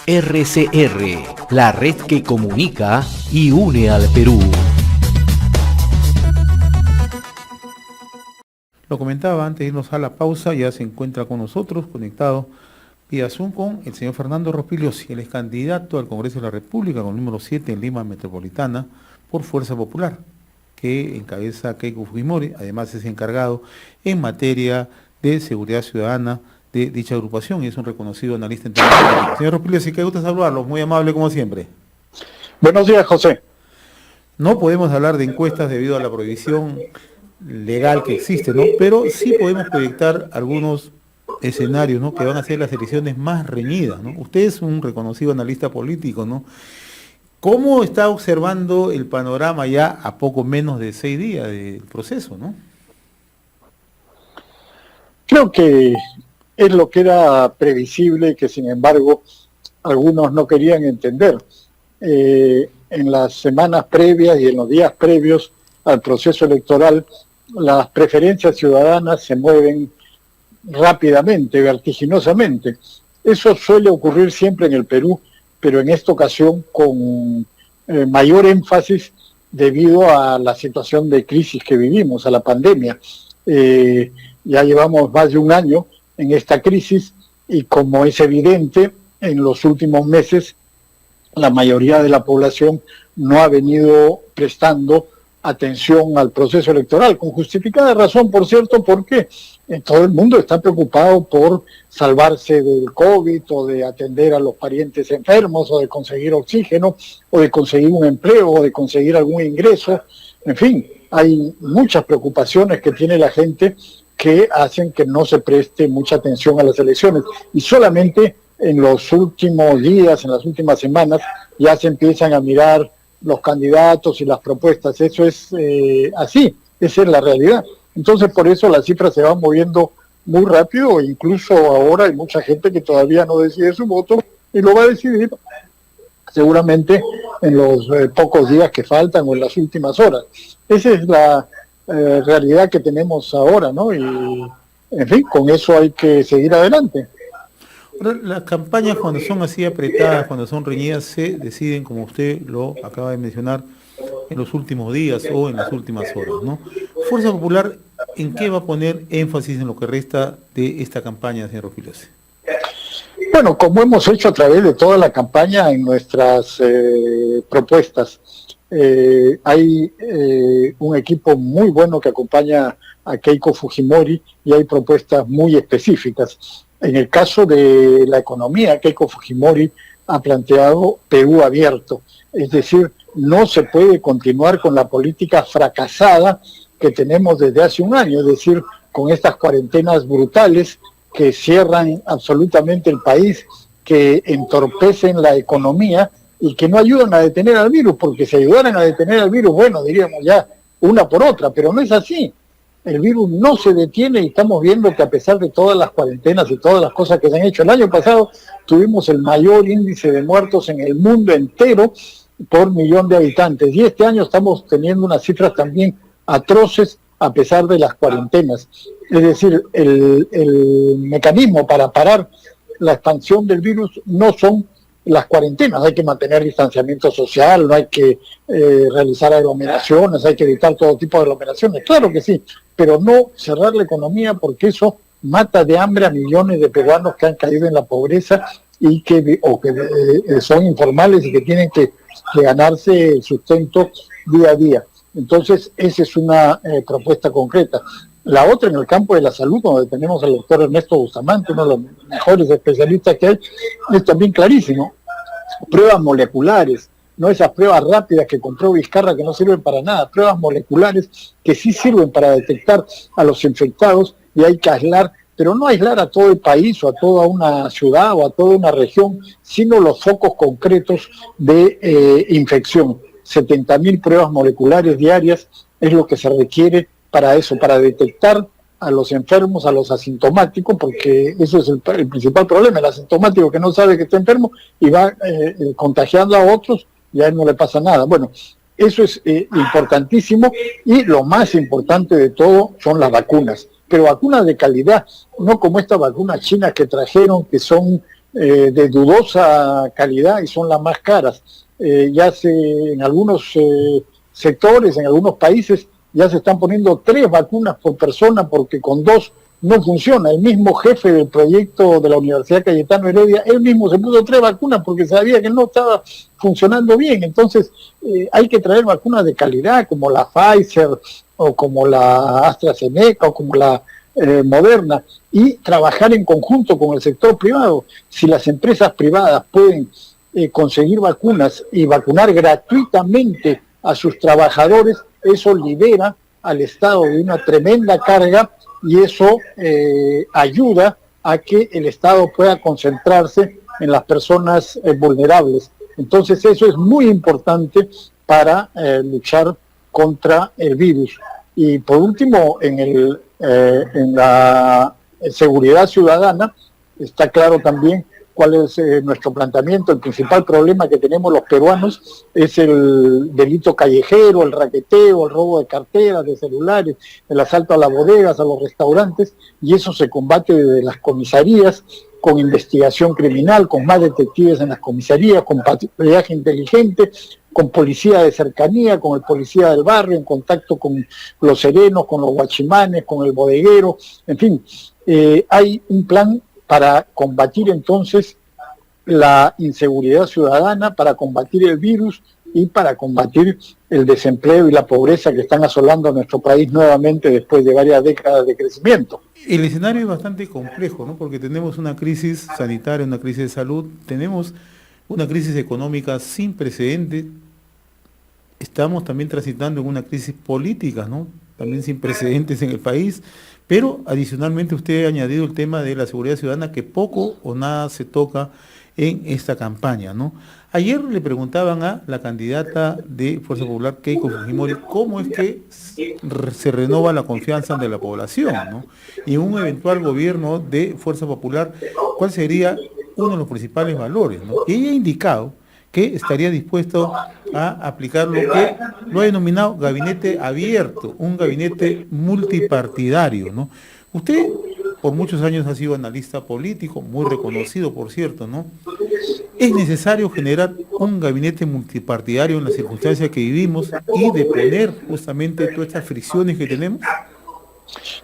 RCR, la red que comunica y une al Perú. Lo comentaba antes de irnos a la pausa, ya se encuentra con nosotros, conectado vía Zoom, con el señor Fernando Rospigliosi. Él es candidato al Congreso de la República con el número 7 en Lima Metropolitana por Fuerza Popular, que encabeza Keiko Fujimori. Además es encargado en materia de seguridad ciudadana de dicha agrupación y es un reconocido analista internacional. Señor Rospigliosi, qué gusto saludarlo, muy amable como siempre. Buenos días, José. No podemos hablar de encuestas debido a la prohibición legal que existe, ¿no? Pero sí podemos proyectar algunos escenarios, ¿no?, que van a ser las elecciones más reñidas, ¿no? Usted es un reconocido analista político, ¿no? ¿Cómo está observando el panorama ya a poco menos de 6 días del proceso, ¿no? Creo que es lo que era previsible, que sin embargo algunos no querían entender. En las semanas previas y en los días previos al proceso electoral, las preferencias ciudadanas se mueven rápidamente, vertiginosamente. Eso suele ocurrir siempre en el Perú, pero en esta ocasión con mayor énfasis debido a la situación de crisis que vivimos, a la pandemia. Ya llevamos más de un año en esta crisis y, como es evidente, en los últimos meses la mayoría de la población no ha venido prestando atención al proceso electoral, con justificada razón, por cierto, porque todo el mundo está preocupado por salvarse del COVID o de atender a los parientes enfermos o de conseguir oxígeno o de conseguir un empleo o de conseguir algún ingreso. En fin, hay muchas preocupaciones que tiene la gente que hacen que no se preste mucha atención a las elecciones, y solamente en los últimos días, en las últimas semanas, ya se empiezan a mirar los candidatos y las propuestas. Eso es así, esa es la realidad. Entonces, por eso las cifras se van moviendo muy rápido, incluso ahora hay mucha gente que todavía no decide su voto y lo va a decidir seguramente en los pocos días que faltan o en las últimas horas. Esa es la realidad que tenemos ahora, ¿no? Y, en fin, con eso hay que seguir adelante. Ahora, las campañas, cuando son así apretadas, cuando son reñidas, se deciden, como usted lo acaba de mencionar, en los últimos días o en las últimas horas, ¿no? Fuerza Popular, ¿en qué va a poner énfasis en lo que resta de esta campaña, señor Rospigliosi? Bueno, como hemos hecho a través de toda la campaña en nuestras propuestas, hay un equipo muy bueno que acompaña a Keiko Fujimori y hay propuestas muy específicas. En el caso de la economía, Keiko Fujimori ha planteado Perú abierto, es decir, no se puede continuar con la política fracasada que tenemos desde hace un año, es decir, con estas cuarentenas brutales que cierran absolutamente el país, que entorpecen la economía y que no ayudan a detener al virus, porque si ayudaran a detener al virus, bueno, diríamos ya una por otra, pero no es así. El virus no se detiene y estamos viendo que, a pesar de todas las cuarentenas y todas las cosas que se han hecho, el año pasado tuvimos el mayor índice de muertos en el mundo entero por millón de habitantes, y este año estamos teniendo unas cifras también atroces a pesar de las cuarentenas. Es decir, el mecanismo para parar la expansión del virus no son las cuarentenas. Hay que mantener distanciamiento social, no hay que realizar aglomeraciones, hay que evitar todo tipo de aglomeraciones, claro que sí, pero no cerrar la economía, porque eso mata de hambre a millones de peruanos que han caído en la pobreza y que son informales y que tienen que ganarse el sustento día a día. Entonces, esa es una propuesta concreta. La otra, en el campo de la salud, donde tenemos al doctor Ernesto Bustamante, uno de los mejores especialistas que hay, es también clarísimo. Pruebas moleculares, no esas pruebas rápidas que compró Vizcarra que no sirven para nada, pruebas moleculares que sí sirven para detectar a los infectados, y hay que aislar, pero no aislar a todo el país o a toda una ciudad o a toda una región, sino los focos concretos de infección. 70.000 pruebas moleculares diarias es lo que se requiere para eso, para detectar a los enfermos, a los asintomáticos, porque eso es el principal problema, el asintomático que no sabe que está enfermo y va contagiando a otros y a él no le pasa nada. Bueno, eso es importantísimo, y lo más importante de todo son las vacunas, pero vacunas de calidad, no como estas vacunas chinas que trajeron, que son de dudosa calidad y son las más caras. En algunos sectores, en algunos países, ya se están poniendo 3 vacunas por persona porque con 2 no funciona. El mismo jefe del proyecto de la Universidad Cayetano Heredia, él mismo se puso 3 vacunas porque sabía que no estaba funcionando bien. Entonces hay que traer vacunas de calidad como la Pfizer o como la AstraZeneca o como la Moderna y trabajar en conjunto con el sector privado. Si las empresas privadas pueden conseguir vacunas y vacunar gratuitamente a sus trabajadores, eso libera al Estado de una tremenda carga y eso ayuda a que el Estado pueda concentrarse en las personas vulnerables. Entonces eso es muy importante para luchar contra el virus. Y por último, en la seguridad ciudadana, está claro también cuál es nuestro planteamiento. El principal problema que tenemos los peruanos es el delito callejero, el raqueteo, el robo de carteras, de celulares, el asalto a las bodegas, a los restaurantes, y eso se combate desde las comisarías, con investigación criminal, con más detectives en las comisarías, con patrullaje inteligente, con policía de cercanía, con el policía del barrio, en contacto con los serenos, con los guachimanes, con el bodeguero, en fin, hay un plan para combatir entonces la inseguridad ciudadana, para combatir el virus y para combatir el desempleo y la pobreza que están asolando a nuestro país nuevamente después de varias décadas de crecimiento. El escenario es bastante complejo, ¿no? Porque tenemos una crisis sanitaria, una crisis de salud, tenemos una crisis económica sin precedentes, estamos también transitando en una crisis política, ¿no? También sin precedentes en el país, pero adicionalmente usted ha añadido el tema de la seguridad ciudadana que poco o nada se toca en esta campaña, ¿no? Ayer le preguntaban a la candidata de Fuerza Popular, Keiko Fujimori, cómo es que se renova la confianza de la población, ¿no? Y en un eventual gobierno de Fuerza Popular, ¿cuál sería uno de los principales valores, ¿no? Y ella ha indicado que estaría dispuesto a aplicar lo que lo ha denominado gabinete abierto, un gabinete multipartidario, ¿no? Usted por muchos años ha sido analista político, muy reconocido, por cierto, ¿no? ¿Es necesario generar un gabinete multipartidario en las circunstancias que vivimos y deponer justamente todas estas fricciones que tenemos?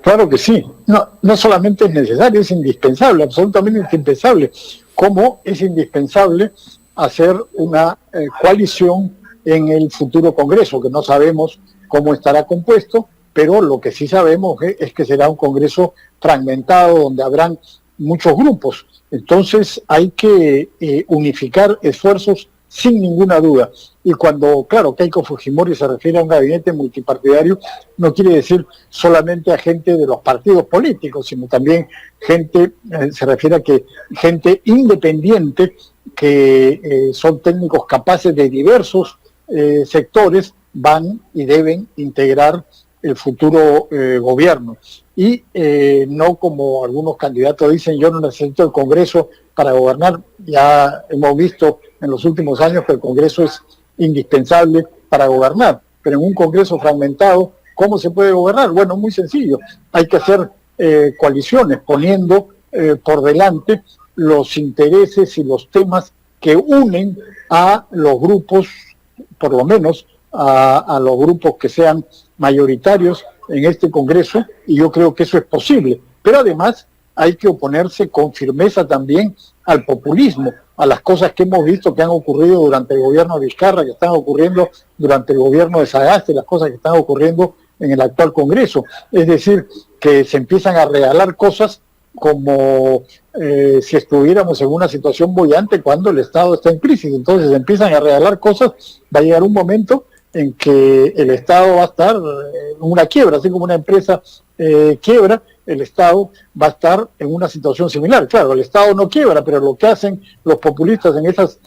Claro que sí. No solamente es necesario, es indispensable, absolutamente indispensable. Como es indispensable hacer una coalición en el futuro Congreso, que no sabemos cómo estará compuesto, pero lo que sí sabemos es que será un Congreso fragmentado, donde habrán muchos grupos. Entonces hay que unificar esfuerzos sin ninguna duda. Y cuando, claro, Keiko Fujimori se refiere a un gabinete multipartidario, no quiere decir solamente a gente de los partidos políticos, sino también gente, se refiere a que gente independiente, que son técnicos capaces de diversos sectores, van y deben integrar el futuro gobierno. Y no como algunos candidatos dicen, yo no necesito el Congreso para gobernar. Ya hemos visto en los últimos años que el Congreso es indispensable para gobernar, pero en un Congreso fragmentado, ¿cómo se puede gobernar? Bueno, muy sencillo, hay que hacer coaliciones, poniendo por delante los intereses y los temas que unen a los grupos, por lo menos a los grupos que sean mayoritarios en este Congreso, y yo creo que eso es posible. Pero además hay que oponerse con firmeza también al populismo, a las cosas que hemos visto que han ocurrido durante el gobierno de Vizcarra, que están ocurriendo durante el gobierno de Sagasti, las cosas que están ocurriendo en el actual Congreso. Es decir, que se empiezan a regalar cosas como si estuviéramos en una situación boyante cuando el Estado está en crisis. Entonces se empiezan a regalar cosas, va a llegar un momento en que el Estado va a estar en una quiebra, así como una empresa quiebra, el Estado va a estar en una situación similar. Claro, el Estado no quiebra, pero lo que hacen los populistas en esas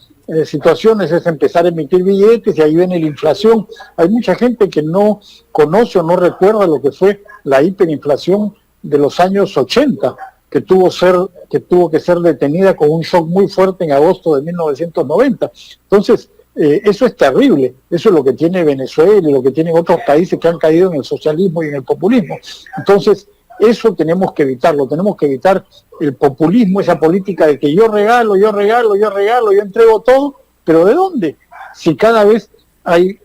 situaciones es empezar a emitir billetes, y ahí viene la inflación. Hay mucha gente que no conoce o no recuerda lo que fue la hiperinflación de los años 80, que tuvo que ser detenida con un shock muy fuerte en agosto de 1990. Entonces, eso es terrible, eso es lo que tiene Venezuela y lo que tienen otros países que han caído en el socialismo y en el populismo. Entonces, Eso tenemos que evitarlo, tenemos que evitar el populismo, esa política de que yo regalo, yo entrego todo, pero ¿de dónde? Si cada vez hay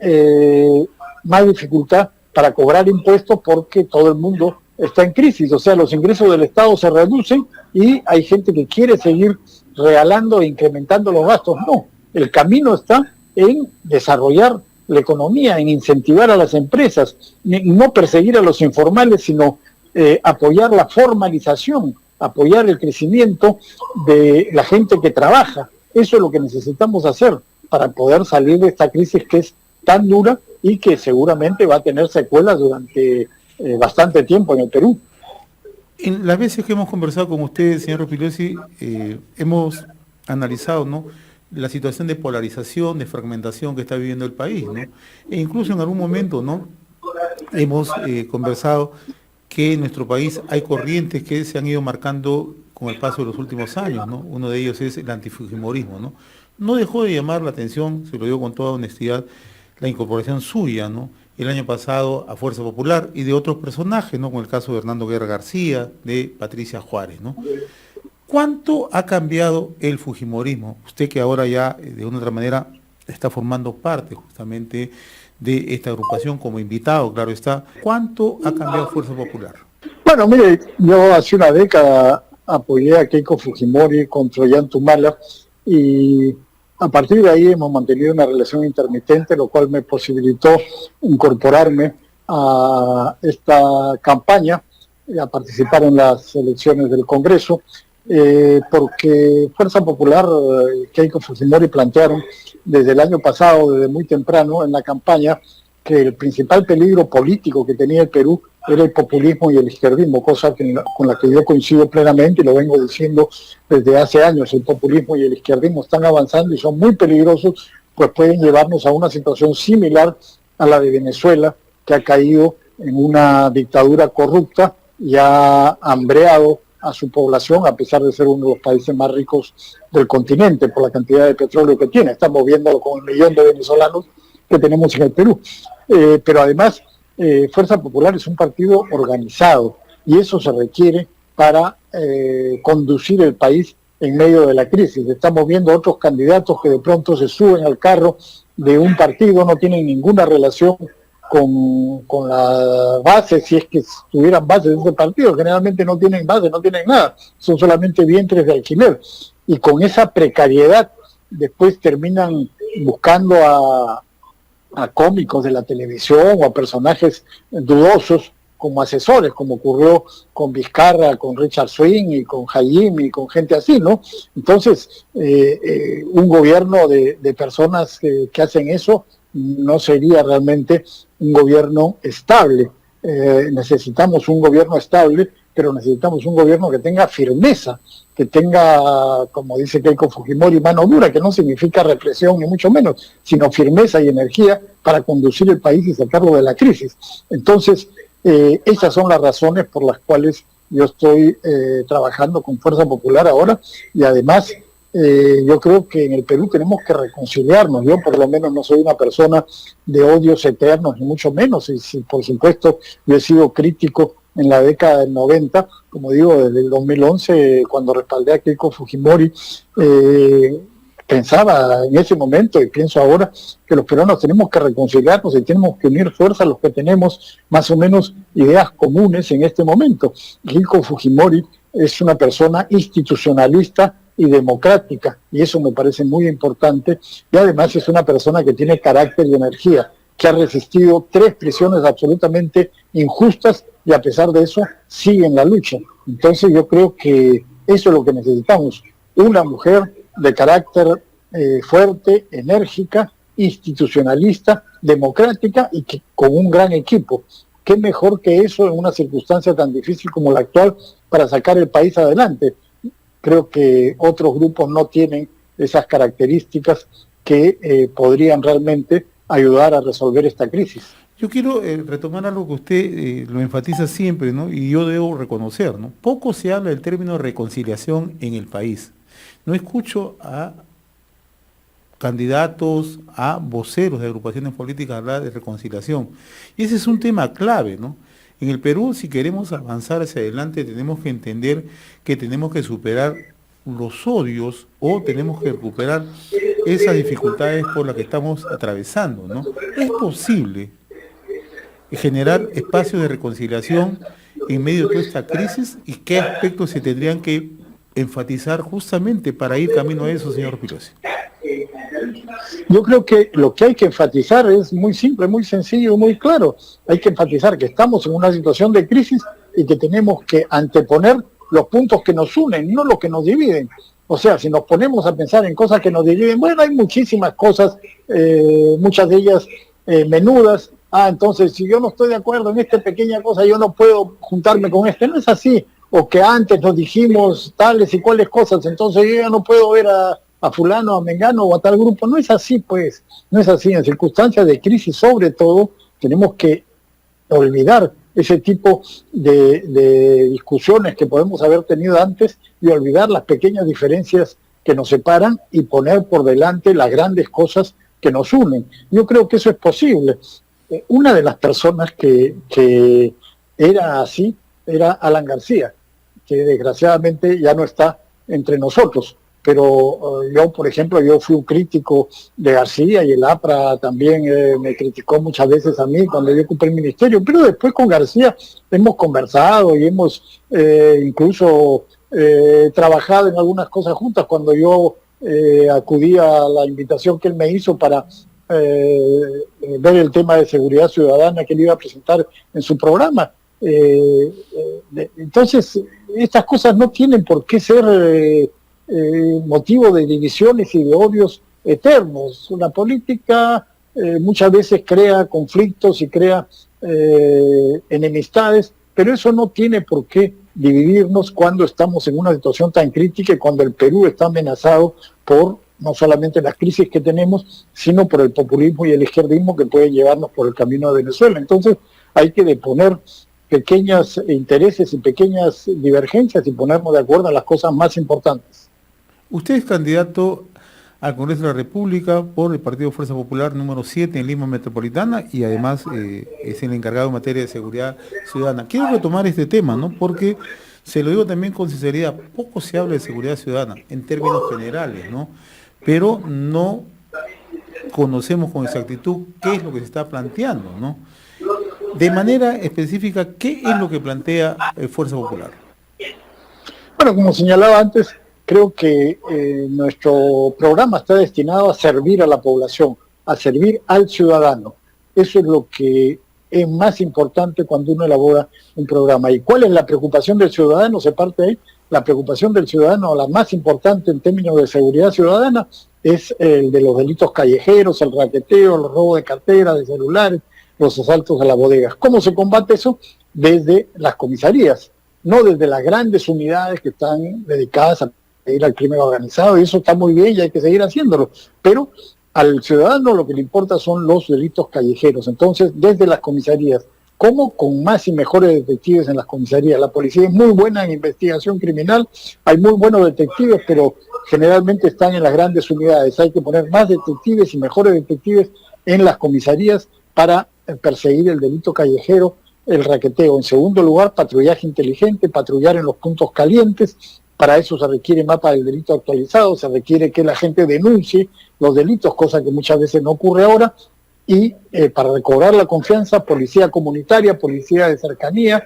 más dificultad para cobrar impuestos porque todo el mundo está en crisis, o sea, los ingresos del Estado se reducen y hay gente que quiere seguir regalando e incrementando los gastos. No, el camino está en desarrollar la economía, en incentivar a las empresas, no perseguir a los informales, sino apoyar la formalización, apoyar el crecimiento de la gente que trabaja. Eso es lo que necesitamos hacer para poder salir de esta crisis que es tan dura y que seguramente va a tener secuelas durante bastante tiempo en el Perú. En las veces que hemos conversado con usted, señor Rospigliosi, hemos analizado, ¿no?, la situación de polarización, de fragmentación que está viviendo el país, ¿no? E incluso en algún momento, ¿no?, hemos conversado que en nuestro país hay corrientes que se han ido marcando con el paso de los últimos años, ¿no? Uno de ellos es el antifujimorismo, ¿no? No dejó de llamar la atención, se lo digo con toda honestidad, la incorporación suya, ¿no?, el año pasado a Fuerza Popular y de otros personajes, ¿no?, con el caso de Hernando Guerra García, de Patricia Juárez, ¿no? ¿Cuánto ha cambiado el fujimorismo? Usted que ahora ya de una u otra manera está formando parte justamente de esta agrupación como invitado, claro está. ¿Cuánto ha cambiado Fuerza Popular? Bueno, mire, yo hace una década apoyé a Keiko Fujimori contra Ollantumala y a partir de ahí hemos mantenido una relación intermitente, lo cual me posibilitó incorporarme a esta campaña, a participar en las elecciones del Congreso, porque Fuerza Popular y Keiko Fujimori plantearon desde el año pasado, desde muy temprano en la campaña, que el principal peligro político que tenía el Perú era el populismo y el izquierdismo, cosa con la que yo coincido plenamente y lo vengo diciendo desde hace años. El populismo y el izquierdismo están avanzando y son muy peligrosos, pues pueden llevarnos a una situación similar a la de Venezuela, que ha caído en una dictadura corrupta y ha hambreado a su población, a pesar de ser uno de los países más ricos del continente por la cantidad de petróleo que tiene. Estamos viéndolo con el millón de venezolanos que tenemos en el Perú. Pero además, Fuerza Popular es un partido organizado y eso se requiere para conducir el país en medio de la crisis. Estamos viendo otros candidatos que de pronto se suben al carro de un partido, no tienen ninguna relación con la base, si es que tuvieran base de ese partido. Generalmente no tienen base, no tienen nada, son solamente vientres de alquiler. Y con esa precariedad después terminan buscando a cómicos de la televisión o a personajes dudosos como asesores, como ocurrió con Vizcarra, con Richard Swing y con Jaime y con gente así, ¿no? Entonces, un gobierno de personas que hacen eso no sería realmente un gobierno estable. Necesitamos un gobierno estable, pero necesitamos un gobierno que tenga firmeza, que tenga, como dice Keiko Fujimori, mano dura, que no significa represión ni mucho menos, sino firmeza y energía para conducir el país y sacarlo de la crisis. Entonces, esas son las razones por las cuales yo estoy trabajando con Fuerza Popular ahora, y además yo creo que en el Perú tenemos que reconciliarnos. Yo por lo menos no soy una persona de odios eternos, ni mucho menos, y por supuesto yo he sido crítico en la década del 90, como digo, desde el 2011, cuando respaldé a Keiko Fujimori, pensaba en ese momento y pienso ahora que los peruanos tenemos que reconciliarnos y tenemos que unir fuerzas los que tenemos más o menos ideas comunes en este momento. Keiko Fujimori es una persona institucionalista y democrática, y eso me parece muy importante, y además es una persona que tiene carácter y energía, que ha resistido 3 prisiones absolutamente injustas y a pesar de eso sigue en la lucha. Entonces yo creo que eso es lo que necesitamos, una mujer de carácter fuerte, enérgica, institucionalista, democrática y que con un gran equipo. ¿Qué mejor que eso en una circunstancia tan difícil como la actual para sacar el país adelante? Creo que otros grupos no tienen esas características que podrían realmente ayudar a resolver esta crisis. Yo quiero retomar algo que usted lo enfatiza siempre, ¿no? Y yo debo reconocer, ¿no? Poco se habla del término reconciliación en el país. No escucho a candidatos, a voceros de agrupaciones políticas hablar de reconciliación. Y ese es un tema clave, ¿no? En el Perú, si queremos avanzar hacia adelante, tenemos que entender que tenemos que superar los odios o tenemos que recuperar esas dificultades por las que estamos atravesando, ¿no? Es posible generar espacios de reconciliación en medio de toda esta crisis y qué aspectos se tendrían que enfatizar justamente para ir camino a eso, señor Pirosi. Yo creo que lo que hay que enfatizar es muy simple, muy sencillo, muy claro. Hay que enfatizar que estamos en una situación de crisis y que tenemos que anteponer los puntos que nos unen, no los que nos dividen. O sea, si nos ponemos a pensar en cosas que nos dividen, bueno, hay muchísimas cosas, muchas de ellas menudas. Entonces, si yo no estoy de acuerdo en esta pequeña cosa, yo no puedo juntarme con este. No es así. O que antes nos dijimos tales y cuales cosas, entonces yo ya no puedo ver a fulano, a mengano o a tal grupo. No es así, pues. No es así. En circunstancias de crisis, sobre todo, tenemos que olvidar ese tipo de discusiones que podemos haber tenido antes y olvidar las pequeñas diferencias que nos separan y poner por delante las grandes cosas que nos unen. Yo creo que eso es posible. Una de las personas que era así era Alan García, que desgraciadamente ya no está entre nosotros. Pero yo, por ejemplo, yo fui un crítico de García y el APRA también me criticó muchas veces a mí cuando yo ocupé el ministerio, pero después con García hemos conversado y hemos incluso trabajado en algunas cosas juntas cuando yo acudí a la invitación que él me hizo para ver el tema de seguridad ciudadana que él iba a presentar en su programa. Entonces, estas cosas no tienen por qué ser motivo de divisiones y de odios eternos. La política muchas veces crea conflictos y crea enemistades, pero eso no tiene por qué dividirnos cuando estamos en una situación tan crítica y cuando el Perú está amenazado por no solamente las crisis que tenemos, sino por el populismo y el izquierdismo que pueden llevarnos por el camino de Venezuela. Entonces hay que deponer pequeños intereses y pequeñas divergencias y ponernos de acuerdo en las cosas más importantes. Usted es candidato al Congreso de la República por el Partido Fuerza Popular número 7 en Lima Metropolitana y además es el encargado en materia de seguridad ciudadana. Quiero retomar este tema, ¿no? Porque se lo digo también con sinceridad, poco se habla de seguridad ciudadana en términos generales, ¿no? Pero no conocemos con exactitud qué es lo que se está planteando, ¿no? De manera específica, ¿qué es lo que plantea Fuerza Popular? Bueno, como señalaba antes, creo que nuestro programa está destinado a servir a la población, a servir al ciudadano. Eso es lo que es más importante cuando uno elabora un programa. ¿Y cuál es la preocupación del ciudadano? Se parte ahí. La preocupación del ciudadano, la más importante en términos de seguridad ciudadana, es el de los delitos callejeros, el raqueteo, los robos de cartera, de celulares, los asaltos a las bodegas. ¿Cómo se combate eso? Desde las comisarías, no desde las grandes unidades que están dedicadas a ir al crimen organizado, y eso está muy bien y hay que seguir haciéndolo, pero al ciudadano lo que le importa son los delitos callejeros. Entonces, desde las comisarías, ¿cómo? Con más y mejores detectives en las comisarías. La policía es muy buena en investigación criminal, hay muy buenos detectives, pero generalmente están en las grandes unidades. Hay que poner más detectives y mejores detectives en las comisarías para perseguir el delito callejero, el raqueteo. En segundo lugar, patrullaje inteligente, patrullar en los puntos calientes. Para eso se requiere mapa del delito actualizado, se requiere que la gente denuncie los delitos, cosa que muchas veces no ocurre ahora, y para recobrar la confianza, policía comunitaria, policía de cercanía,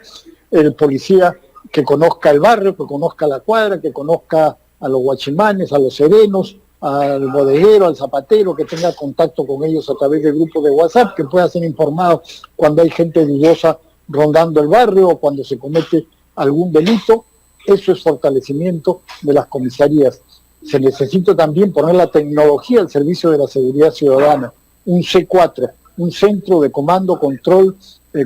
el policía que conozca el barrio, que conozca la cuadra, que conozca a los guachimanes, a los serenos, al bodeguero, al zapatero, que tenga contacto con ellos a través del grupo de WhatsApp, que pueda ser informado cuando hay gente dudosa rondando el barrio o cuando se comete algún delito. Eso es fortalecimiento de las comisarías. Se necesita también poner la tecnología al servicio de la seguridad ciudadana. Un C4, un centro de comando, control,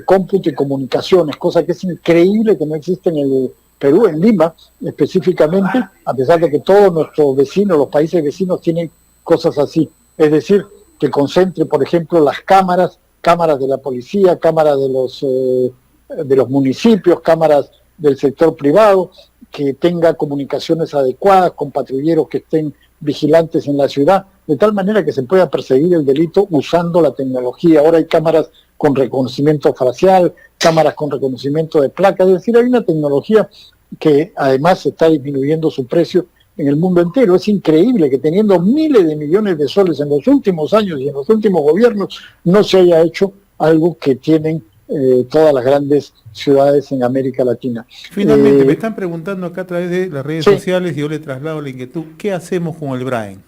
cómputo y comunicaciones, cosa que es increíble que no existe en el Perú, en Lima específicamente, a pesar de que todos nuestros vecinos, los países vecinos tienen cosas así. Es decir, que concentre, por ejemplo, las cámaras de la policía, cámaras de los municipios, cámaras del sector privado, que tenga comunicaciones adecuadas con patrulleros que estén vigilantes en la ciudad, de tal manera que se pueda perseguir el delito usando la tecnología. Ahora hay cámaras con reconocimiento facial, cámaras con reconocimiento de placas, es decir, hay una tecnología que además está disminuyendo su precio en el mundo entero. Es increíble que teniendo miles de millones de soles en los últimos años y en los últimos gobiernos no se haya hecho algo que tienen todas las grandes ciudades en América Latina. Finalmente, me están preguntando acá a través de las redes sí. sociales y yo le traslado la inquietud. ¿Qué hacemos con el Braen?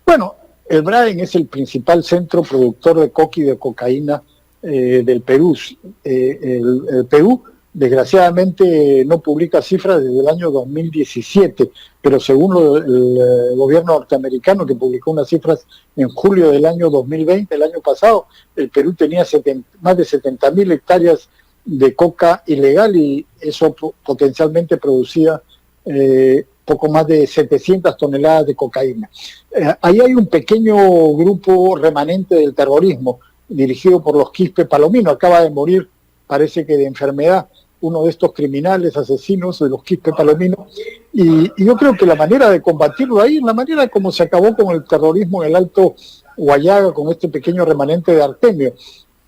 Bueno, el Braen es el principal centro productor de coca y de cocaína del Perú. El Perú, desgraciadamente, no publica cifras desde el año 2017, pero según el gobierno norteamericano, que publicó unas cifras en julio del año 2020, el año pasado, el Perú tenía más de 70.000 hectáreas de coca ilegal y eso potencialmente producía poco más de 700 toneladas de cocaína. Ahí hay un pequeño grupo remanente del terrorismo, dirigido por los Quispe Palomino. Acaba de morir, parece que de enfermedad, uno de estos criminales, asesinos de los Quispe Palomino, y yo creo que la manera de combatirlo ahí, la manera como se acabó con el terrorismo en el Alto Huallaga, con este pequeño remanente de Artemio,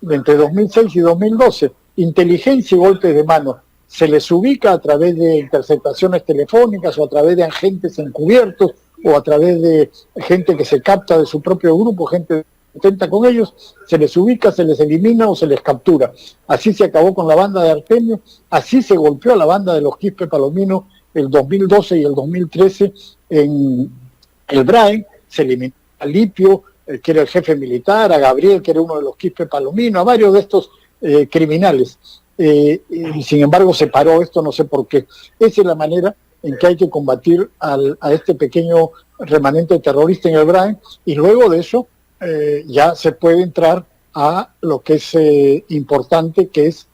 entre 2006 y 2012, inteligencia y golpes de mano, se les ubica a través de interceptaciones telefónicas o a través de agentes encubiertos o a través de gente que se capta de su propio grupo, gente intenta con ellos, se les ubica, se les elimina o se les captura. Así se acabó con la banda de Artemio, así se golpeó a la banda de los Quispe Palomino el 2012 y el 2013 en el Braen, se eliminó a Lipio, que era el jefe militar, a Gabriel, que era uno de los Quispe Palomino, a varios de estos criminales. Y sin embargo se paró esto, no sé por qué. Esa es la manera en que hay que combatir a este pequeño remanente terrorista en el Braen, y luego de eso ya se puede entrar a lo que es importante, que es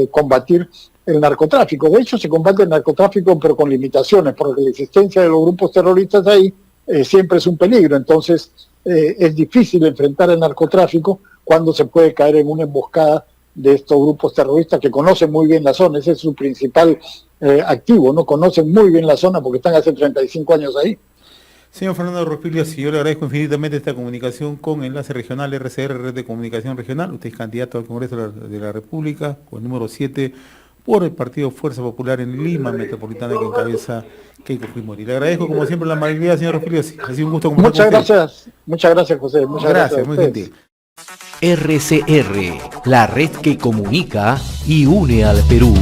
combatir el narcotráfico. De hecho, se combate el narcotráfico, pero con limitaciones, porque la existencia de los grupos terroristas ahí siempre es un peligro. Entonces, es difícil enfrentar el narcotráfico cuando se puede caer en una emboscada de estos grupos terroristas que conocen muy bien la zona. Ese es su principal activo, ¿no? Conocen muy bien la zona porque están hace 35 años ahí. Señor Fernando Rospiglio, yo le agradezco infinitamente esta comunicación con Enlace Regional RCR, Red de Comunicación Regional. Usted es candidato al Congreso de la República, con el número 7, por el Partido Fuerza Popular en Lima Metropolitana, que encabeza Keiko Fujimori. Le agradezco, como siempre, la amabilidad, señor Rospiglio. Ha sido un gusto conversar con usted. Muchas gracias, José. Muchas gracias muy gentil. RCR, la red que comunica y une al Perú.